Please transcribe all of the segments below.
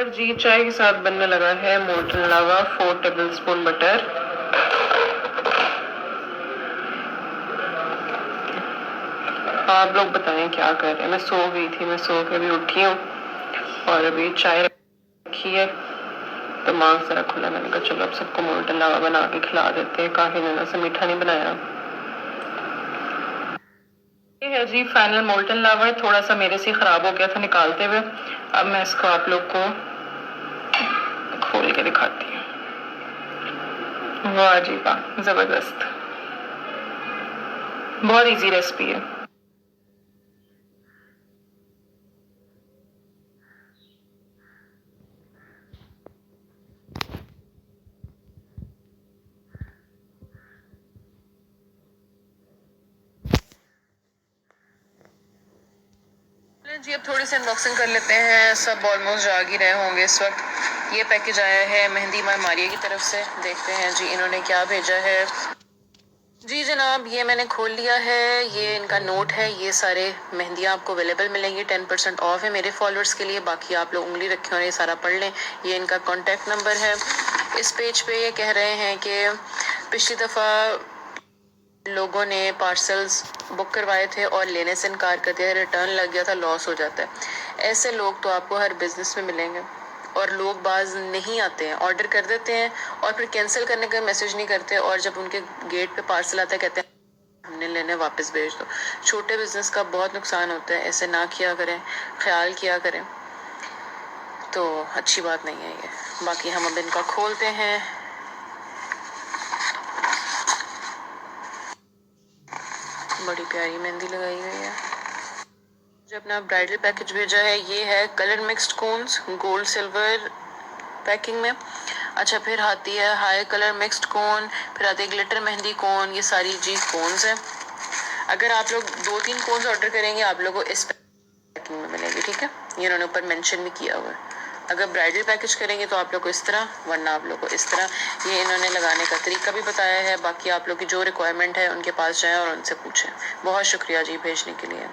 और जी चाय के साथ बनने लगा है मोल्टन लावा 4 टेबलस्पून बटर। आप लोग बताएं क्या कर रहे हैं। मैं सो गई थी, मैं सो के अभी उठी हूँ और अभी चाय रखी है, दिमाग जरा खुला। मैंने कहा चलो अब सबको मोल्टन लावा बना के खिला देते हैं, काफी दिनों से मीठा नहीं बनाया। ये है जी फाइनल मोल्टन लावा है, थोड़ा सा मेरे से खराब हो गया था निकालते हुए। अब मैं इसको आप लोग को खोल के दिखाती हूँ। वाह जी वाह, जबरदस्त, बहुत इजी रेसिपी है। जी अब थोड़ी सी अनबॉक्सिंग कर लेते हैं। सब ऑलमोस्ट जाग ही रहे होंगे इस वक्त। ये पैकेज आया है मेहंदी मारिया की तरफ से। देखते हैं जी इन्होंने क्या भेजा है। जी जनाब, ये मैंने खोल लिया है। ये इनका नोट है। ये सारे मेहंदियाँ आपको अवेलेबल मिलेंगी। 10% ऑफ है मेरे फॉलोअर्स के लिए। बाकी आप लोग उंगली रखें और ये सारा पढ़ लें। ये इनका कॉन्टैक्ट नंबर है। इस पेज पे ये कह रहे हैं कि पिछली दफ़ा लोगों ने पार्सल्स बुक करवाए थे और लेने से इनकार कर दिया, रिटर्न लग गया था, लॉस हो जाता है। ऐसे लोग तो आपको हर बिजनेस में मिलेंगे। और लोग बाज नहीं आते हैं, ऑर्डर कर देते हैं और फिर कैंसिल करने का मैसेज नहीं करते, और जब उनके गेट पे पार्सल आता है कहते हैं हमने लेने वापस भेज दो। छोटे बिजनेस का बहुत नुकसान होता है, ऐसे ना किया करें, ख्याल किया करें, तो अच्छी बात नहीं है ये। बाकी हम अब इनका खोलते हैं। बड़ी प्यारी मेहंदी लगाई हुई है। जो अपना ब्राइडल पैकेज भेजा है ये है colour mixed cones gold silver packing में। अच्छा, फिर आती है हाई कलर मिक्स्ड कोन, फिर आती है ग्लिटर मेहंदी कोन। ये सारी जी कोन्स हैं। अगर आप लोग 2-3 कोन्स ऑर्डर करेंगे आप लोगों को इस पैकिंग में मिलेगी, ठीक है। ये इन्होंने ऊपर मेंशन भी किया हुआ है। अगर ब्राइडल पैकेज करेंगे तो आप लोग को इस तरह, वरना आप लोग को इस तरह। ये इन्होंने लगाने का तरीका भी बताया है। बाकी आप लोग की जो रिक्वायरमेंट है उनके पास जाएं और उनसे पूछें। बहुत शुक्रिया जी भेजने के लिए।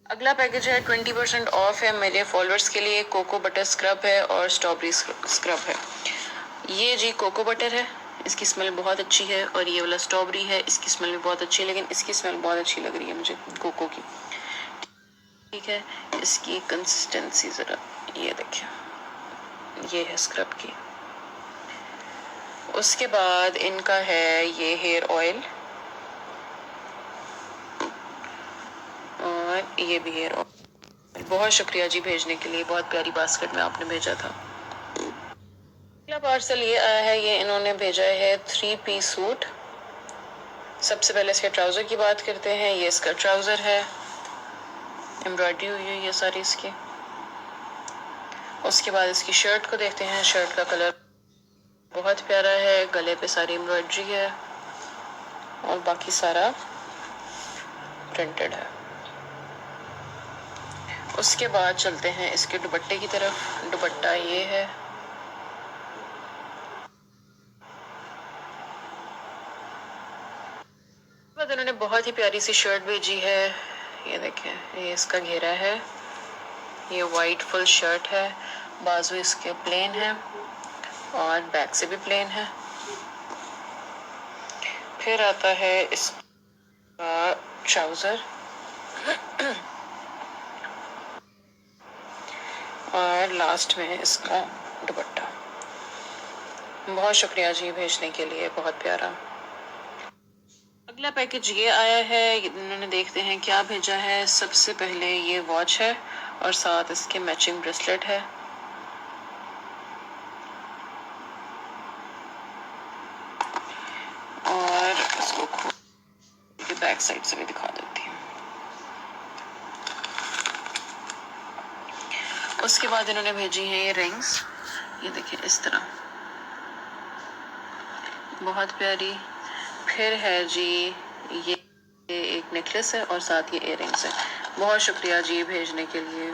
अगला पैकेज है 20% ऑफ है मेरे फॉलोअर्स के लिए। कोको बटर स्क्रब है और स्ट्रॉबेरी स्क्रब है। ये जी कोको बटर है, इसकी स्मेल बहुत अच्छी है, और ये वाला स्ट्रॉबेरी है, इसकी स्मेल भी बहुत अच्छी है, लेकिन इसकी स्मेल बहुत अच्छी लग रही है मुझे कोको की, ठीक है। इसकी कंसिस्टेंसी ज़रा ये देखिए, ये है स्क्रब की। उसके बाद इनका है ये हेयर ऑयल, और ये भी हेयर ऑयल। बहुत शुक्रिया जी भेजने के लिए, बहुत प्यारी बास्केट में आपने भेजा था। अगला पार्सल ये आया है, ये इन्होंने भेजा है 3 पीस सूट। सबसे पहले इसके ट्राउजर की बात करते हैं। ये इसका ट्राउजर है, एम्ब्रॉयडरी हुई है ये सारी इसकी। उसके बाद इसकी शर्ट को देखते हैं। शर्ट का कलर बहुत प्यारा है, गले पे सारी एम्ब्रॉयडरी है और बाकी सारा प्रिंटेड है। उसके बाद चलते हैं इसके दुपट्टे की तरफ। दुपट्टा ये है, बाद उन्होंने बहुत ही प्यारी सी शर्ट भेजी है। ये देखें, ये इसका घेरा है, ये वाइट फुल शर्ट है, बाजू इसके प्लेन है और बैक से भी प्लेन है। फिर आता है इसका ट्राउजर और लास्ट में इसका दुपट्टा। बहुत शुक्रिया जी भेजने के लिए, बहुत प्यारा। अगला पैकेज ये आया है, इन्होंने देखते हैं क्या भेजा है। सबसे पहले ये वॉच है और साथ इसके मैचिंग ब्रेसलेट है। और इसको खोल बैक साइड से भी दिखा देती हूँ। उसके बाद इन्होंने भेजी है ये रिंग्स, ये देखिए इस तरह, बहुत प्यारी। फिर है जी ये एक नेकलेस है और साथ ये इयररिंग्स है। बहुत शुक्रिया जी भेजने के लिए।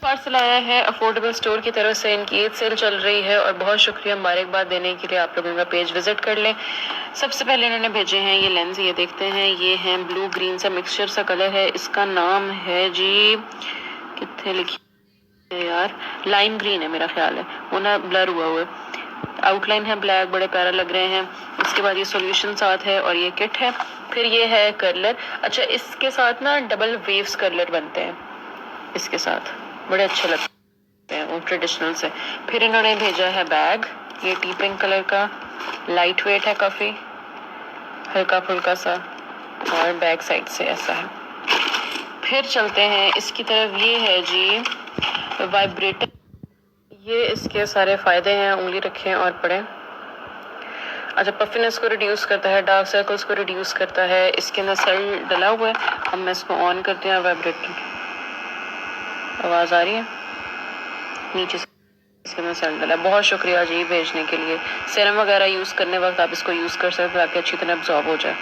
पार्सल आया है अफोर्डेबल स्टोर की तरफ से। इनकी ईद सेल चल रही है और बहुत शुक्रिया मुबारकबाद देने के लिए। आप लोग इनका पेज विजिट कर लें। सबसे पहले इन्होंने भेजे हैं ये लेंस, ये देखते हैं, ये है ब्लू ग्रीन सा मिक्सचर सा कलर है, इसका नाम है जी, कितने लिखी है यार, लाइम ग्रीन है मेरा ख्याल है, वो ना ब्लर हुआ हुआ है, आउटलाइन है ब्लैक, बड़े प्यारा लग रहे हैं। उसके बाद ये सॉल्यूशन साथ है और ये किट है। फिर ये है कर्लर। अच्छा, इसके साथ ना डबल वेव्स कर्लर बनते हैं, इसके साथ बड़े अच्छे लगते हैं वो ट्रेडिशनल से। फिर इन्होंने भेजा है बैग, ये टी पिंक कलर का, लाइट वेट है काफ़ी, हल्का फुल्का सा, और बैक साइड से ऐसा है। फिर चलते हैं इसकी तरफ, ये है जी वाइब्रेटर। ये इसके सारे फायदे हैं, उंगली रखें और पढ़ें। अच्छा, पफिनेस को रिड्यूस करता है, डार्क सर्कल्स को रिड्यूस करता है, इसके अंदर सेल डला हुआ है। अब मैं इसको ऑन करते हैं, वाइब्रेटर आवाज़ आ रही है नीचे से, इसके अंदर सेल डला। बहुत शुक्रिया जी भेजने के लिए। सीरम वगैरह यूज़ करने वक्त आप इसको यूज़ कर सकते हैं ताकि अच्छी तरह अब्जॉर्ब हो जाए।